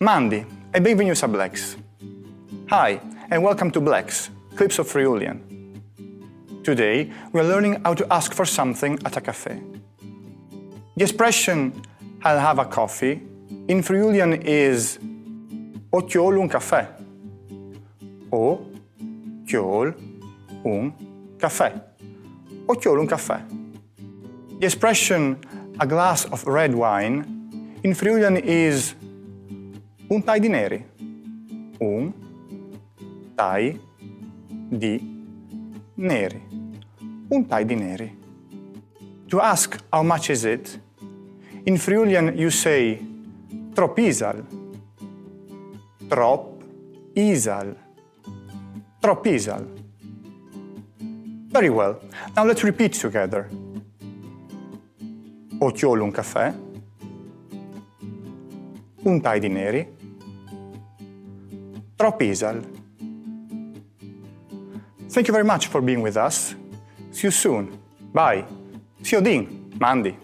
Mandi e benvenuti a Blecs. Hi and welcome to Blecs, Clips of Friulian. Today we are learning how to ask for something at a cafe. The expression "I'll have a coffee" in Friulian is "O ti vol un caffè" o "Ti vol un caffè" o "Ti vol un caffè". The expression "a glass of red wine" in Friulian is un tai di neri. Un tai di neri. Un tai di neri. To ask how much is it, in Friulian you say trop isal. Trop isal. Trop isal. Very well. Now let's repeat together. O ti vol un caffè. Un tai di neri. Trop isal. Thank you very much for being with us. See you soon. Bye. See you din, Mandi.